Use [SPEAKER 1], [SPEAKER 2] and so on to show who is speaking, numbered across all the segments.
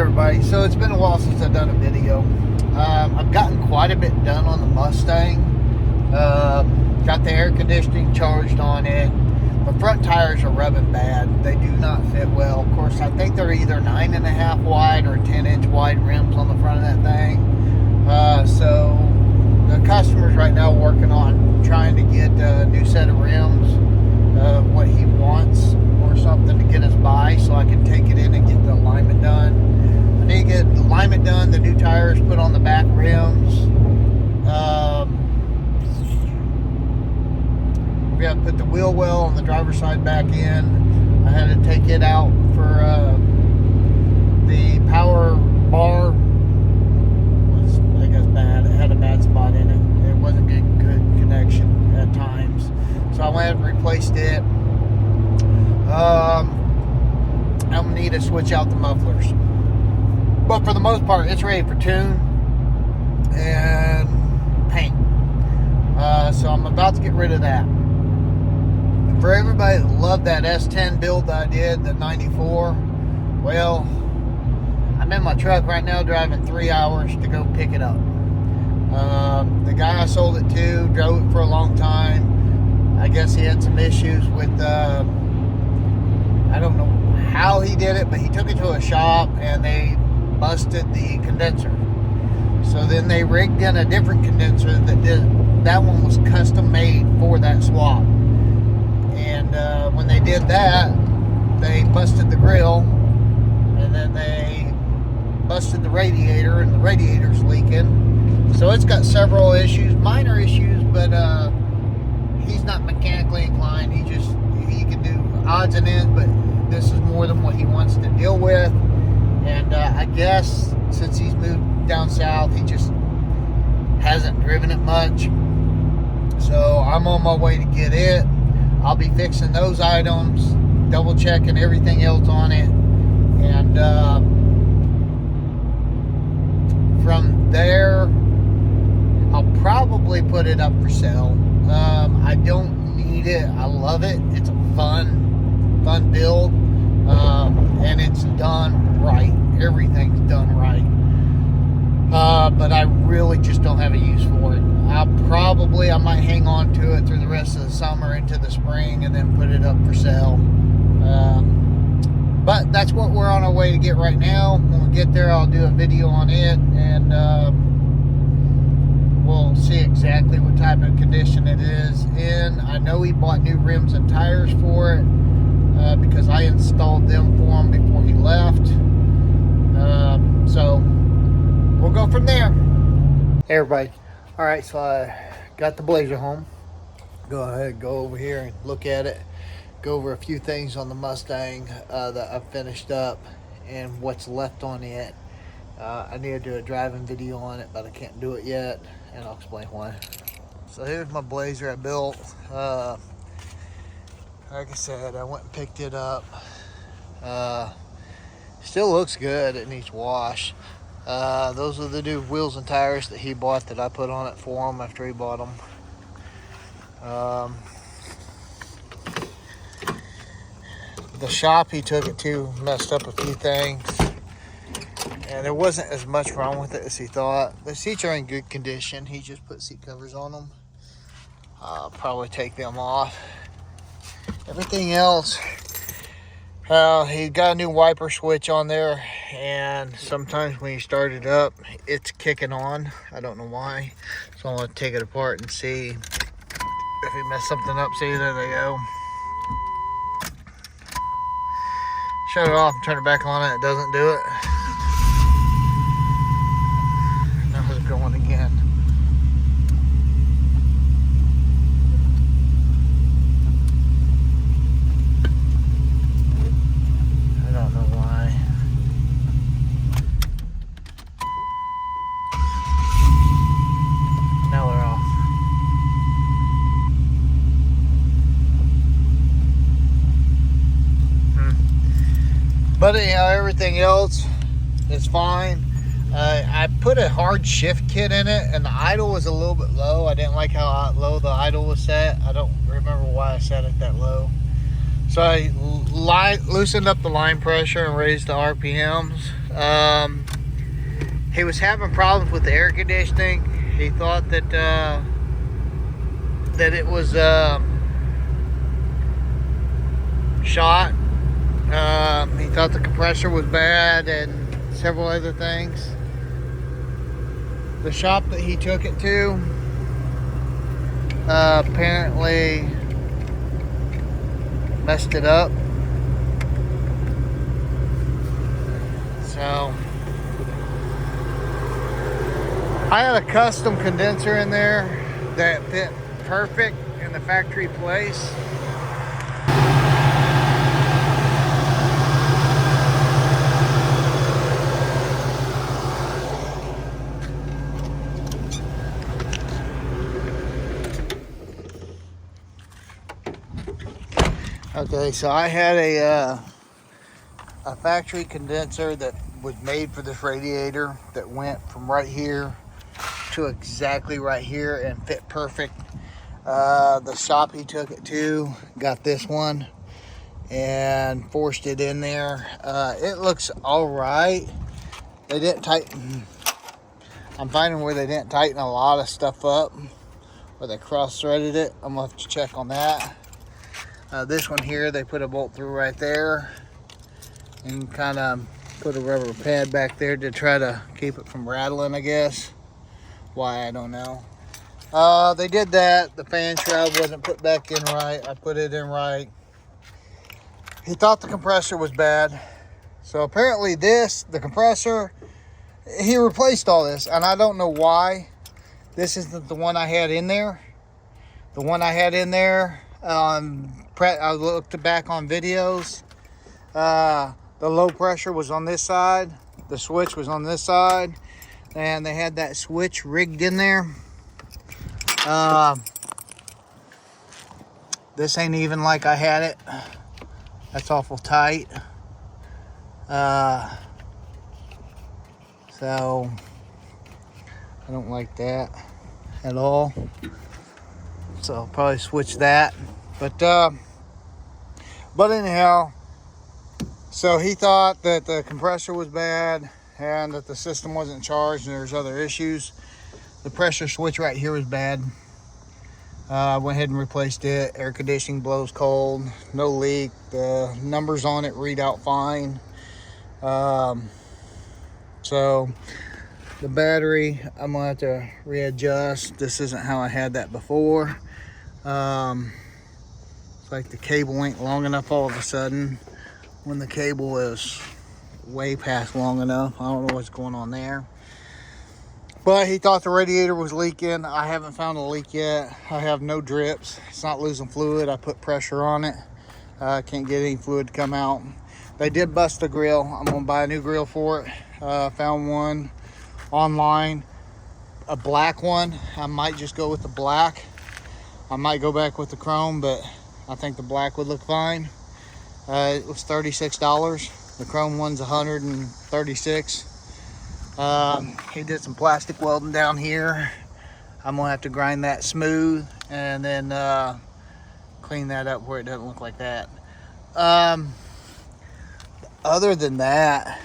[SPEAKER 1] everybody, so it's been a while since I've done a video. I've gotten quite a bit done on the Mustang. Got the air conditioning charged on it. The front tires are rubbing bad. They do not fit well. Of course, I think they're either 9.5 wide or 10-inch wide rims on the front of that thing. So the customer's right now working on trying to get a new set of rims, what he wants or something to get us by, so I can take it in and get the alignment done. I need to get the alignment done, the new tires put on the back rims. We got to put the wheel well on the driver's side back in. I had to take it out for the power bar was, I guess, bad. It had a bad spot in it. It wasn't getting good connection at times, so I went and replaced it. I'm gonna need to switch out the mufflers, but for the most part, it's ready for tune and paint. So I'm about to get rid of that. For everybody that loved that S10 build that I did, the 94, well, I'm in my truck right now driving 3 hours to go pick it up. The guy I sold it to drove it for a long time. I guess he had some issues with, I don't know how he did it, but he took it to a shop and they busted the condenser. So then they rigged in a different condenser that one was custom made for that swap. And when they did that, they busted the grill, and then they busted the radiator, and the radiator's leaking. So it's got several issues, minor issues, but he's not mechanically inclined. He can do odds and ends, but this is more than what he wants to deal with. And I guess since he's moved down south, he just hasn't driven it much. So I'm on my way to get it. I'll be fixing those items, double checking everything else on it, and from there I'll probably put it up for sale. I don't need it. I love it. It's a fun build, and it's done right. Everything's done right. But I really just don't have a use for it. I might hang on to it through the rest of the summer into the spring and then put it up for sale. But that's what we're on our way to get right now. When we get there, I'll do a video on it, and we'll see exactly what type of condition it is in. I know he bought new rims and tires for it because I installed them for him before he left. So we'll go from there. Hey everybody. Alright, so I got the Blazer home. Go ahead, go over here and look at it. Go over a few things on the Mustang that I've finished up and what's left on it. I need to do a driving video on it, but I can't do it yet, and I'll explain why. So here's my Blazer I built. Like I said, I went and picked it up. Still looks good. It needs wash. Those are the new wheels and tires that he bought that I put on it for him after he bought them. The shop he took it to messed up a few things, and there wasn't as much wrong with it as he thought. The seats are in good condition. He just put seat covers on them. I'll probably take them off. Everything else, he got a new wiper switch on there, and sometimes when you start it up, it's kicking on. I don't know why. So I'm going to take it apart and see if he messed something up. See, there they go. Shut it off and turn it back on, and it doesn't do it. Now it's going again. I don't know why. Now we're off. But anyhow, everything else is fine. I put a hard shift kit in it, and the idle was a little bit low. I didn't like how low the idle was set. I don't remember why I set it that low. So I loosened up the line pressure and raised the RPMs He was having problems with the air conditioning. He thought that that it was shot. He thought the compressor was bad and several other things. The shop that he took it to apparently messed it up. So I had a custom condenser in there that fit perfect in the factory place. Okay, so I had a factory condenser that was made for this radiator that went from right here to exactly right here and fit perfect. The shop he took it to got this one and forced it in there. It looks all right. They didn't tighten. I'm finding where they didn't tighten a lot of stuff up, where they cross-threaded it. I'm gonna have to check on that. This one here, they put a bolt through right there and kind of put a rubber pad back there to try to keep it from rattling, I guess. Why, I don't know. They did that. The fan shroud wasn't put back in right. I put it in right. He thought the compressor was bad. So apparently the compressor, he replaced all this, and I don't know why. This isn't the one I had in there. The one I had in there, I looked back on videos. The low pressure was on this side. The switch was on this side. And they had that switch rigged in there. This ain't even like I had it. That's awful tight. So I don't like that at all. So I'll probably switch that. But anyhow, so he thought that the compressor was bad and that the system wasn't charged and there's other issues. The pressure switch right here was bad. I went ahead and replaced it. Air conditioning blows cold, no leak. The numbers on it read out fine. So the battery, I'm gonna have to readjust. This isn't how I had that before. It's like the cable ain't long enough all of a sudden when the cable is way past long enough. I don't know what's going on there. But he thought the radiator was leaking. I haven't found a leak yet. I have no drips. It's not losing fluid. I put pressure on it. Can't get any fluid to come out. They did bust the grill. I'm gonna buy a new grill for it. Found one online, a black one. I might just go with the black. I might go back with the chrome, but I think the black would look fine. It was $36. The chrome one's $136. He did some plastic welding down here. I'm gonna have to grind that smooth and then clean that up where it doesn't look like that. Other than that,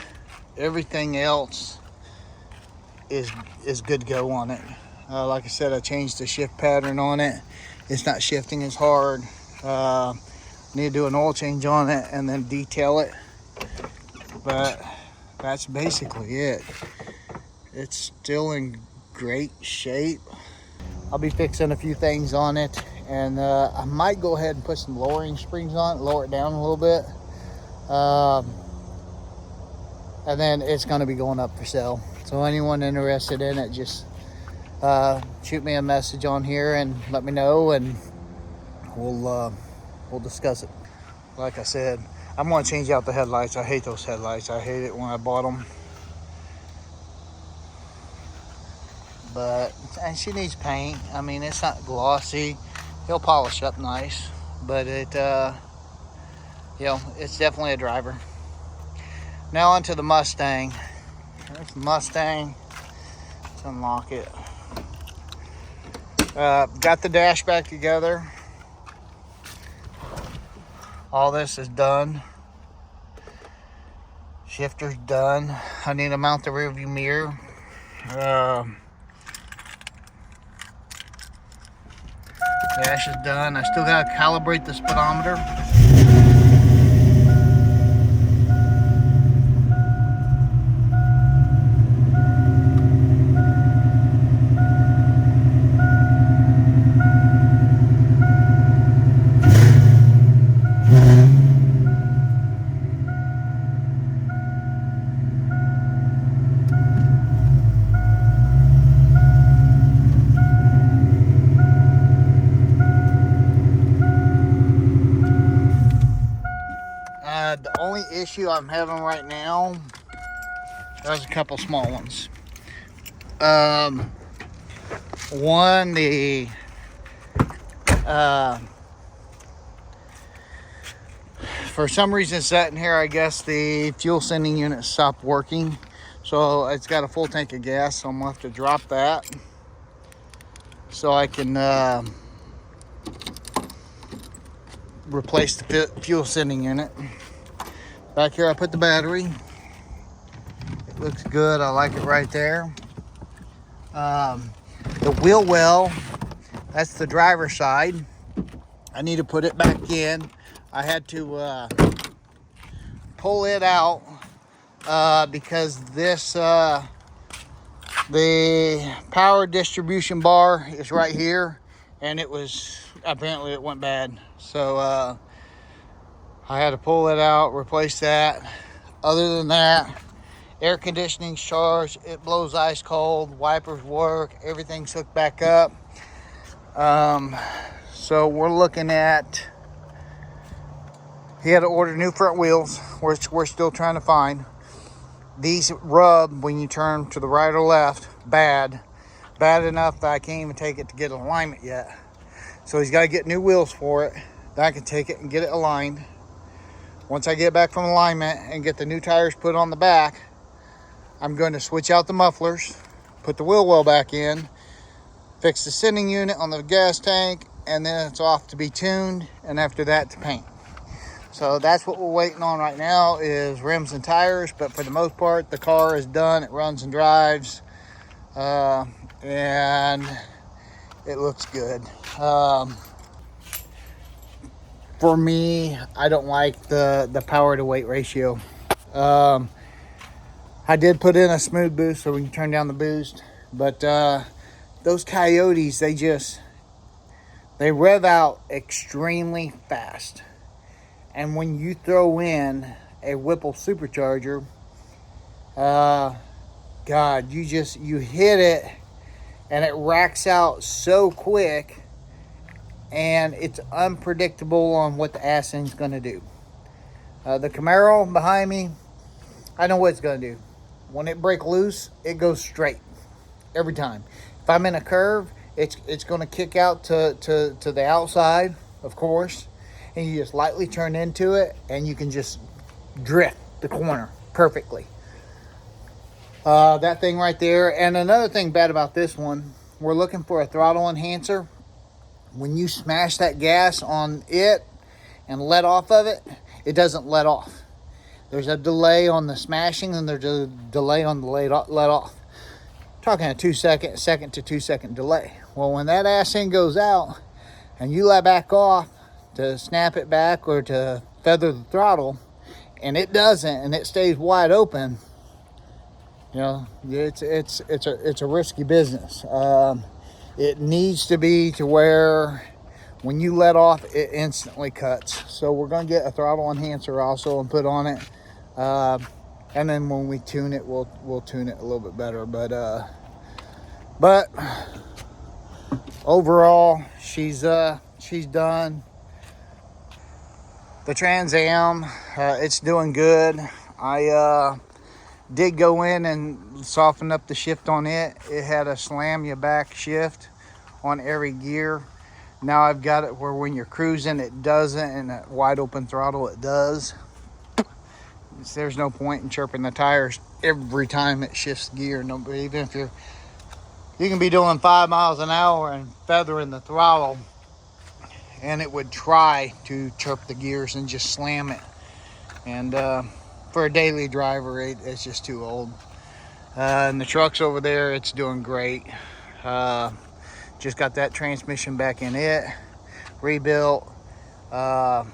[SPEAKER 1] everything else is good to go on it. Like I said, I changed the shift pattern on it. It's not shifting as hard. Need to do an oil change on it and then detail it. But that's basically it. It's still in great shape. I'll be fixing a few things on it, and I might go ahead and put some lowering springs on it, lower it down a little bit. And then it's going to be going up for sale. So anyone interested in it, just shoot me a message on here and let me know, and we'll discuss it. Like I said, I'm going to change out the headlights. I hate those headlights. I hate it when I bought them. And she needs paint. I mean, it's not glossy. He'll polish up nice, but it's definitely a driver. Now onto the Mustang. There's the Mustang. Let's unlock it. Got the dash back together. All this is done. Shifter's done. I need to mount the rear view mirror. Dash is done. I still gotta calibrate the speedometer. The only issue I'm having right now, there's a couple small ones. One, for some reason sitting here, I guess the fuel sending unit stopped working. So it's got a full tank of gas, so I'm gonna have to drop that so I can replace the fuel sending unit. Back here I put the battery. It looks good, I like it right there. The wheel well, that's the driver's side. I need to put it back in. I had to pull it out because this the power distribution bar is right here, and it was apparently it went bad. So I had to pull it out, replace that. Other than that, air conditioning's charged, it blows ice cold, wipers work, everything's hooked back up. So we're looking at, he had to order new front wheels, which we're still trying to find. These rub when you turn to the right or left, bad enough that I can't even take it to get alignment yet. So he's got to get new wheels for it. Then I can take it and get it aligned. Once I get back from alignment and get the new tires put on the back, I'm going to switch out the mufflers, put the wheel well back in, fix the sending unit on the gas tank, and then it's off to be tuned, and after that to paint. So that's what we're waiting on right now, is rims and tires. But for the most part, the car is done. It runs and drives, and it looks good. For me, I don't like the power to weight ratio. I did put in a smooth boost so we can turn down the boost, but those Coyotes, they rev out extremely fast. And when you throw in a Whipple supercharger, God, you hit it and it racks out so quick, and it's unpredictable on what the ass end's gonna do. The Camaro behind me, I know what it's gonna do. When it breaks loose, it goes straight every time. If I'm in a curve, it's gonna kick out to the outside, of course, and you just lightly turn into it, and you can just drift the corner perfectly. That thing right there. And another thing bad about this one, we're looking for a throttle enhancer. When you smash that gas on it and let off of it, it doesn't let off. There's a delay on the smashing, and there's a delay on the let off. Talking a second to 2 second delay. Well, when that ass end goes out and you let back off to snap it back or to feather the throttle, and it doesn't, and it stays wide open, you know, it's a risky business. It needs to be to where when you let off, it instantly cuts. So we're going to get a throttle enhancer also and put on it. And then when we tune it, we'll tune it a little bit better. But overall, she's done. The Trans Am, it's doing good. I did go in and soften up the shift on it. It had a slam you back shift on every gear. Now I've got it where when you're cruising it doesn't, and at wide open throttle it does. There's no point in chirping the tires every time it shifts gear. No, even if you can be doing 5 miles an hour and feathering the throttle, and it would try to chirp the gears and just slam it. And for a daily driver, it's just too old. And the truck's over there, it's doing great. Just got that transmission back in it, rebuilt. Drove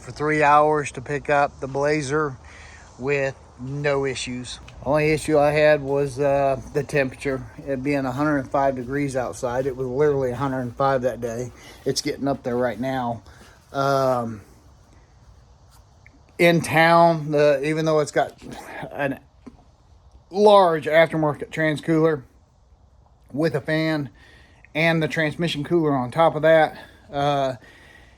[SPEAKER 1] for 3 hours to pick up the Blazer with no issues. Only issue I had was the temperature. It being 105 degrees outside. It was literally 105 that day. It's getting up there right now. In town, even though it's got a large aftermarket trans cooler with a fan and the transmission cooler on top of that,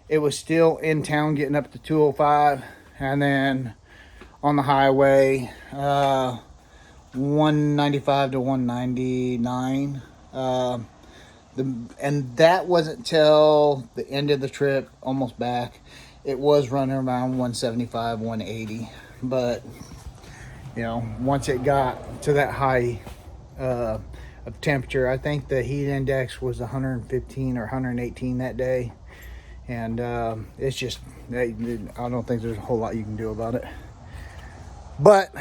[SPEAKER 1] it was still in town getting up to 205, and then on the highway 195 to 199, and that wasn't till the end of the trip, almost back. It was running around 175, 180, but you know, once it got to that high of temperature, I think the heat index was 115 or 118 that day. And it's just, I don't think there's a whole lot you can do about it. But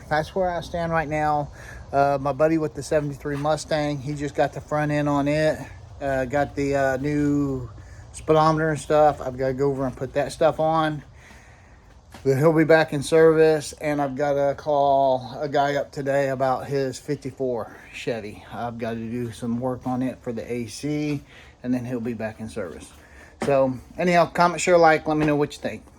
[SPEAKER 1] that's where I stand right now. My buddy with the 73 Mustang, he just got the front end on it. Got the new speedometer and stuff. I've got to go over and put that stuff on. But he'll be back in service. And I've got to call a guy up today about his 54 Chevy. I've got to do some work on it for the AC. And then he'll be back in service. So anyhow, comment, share, like, let me know what you think.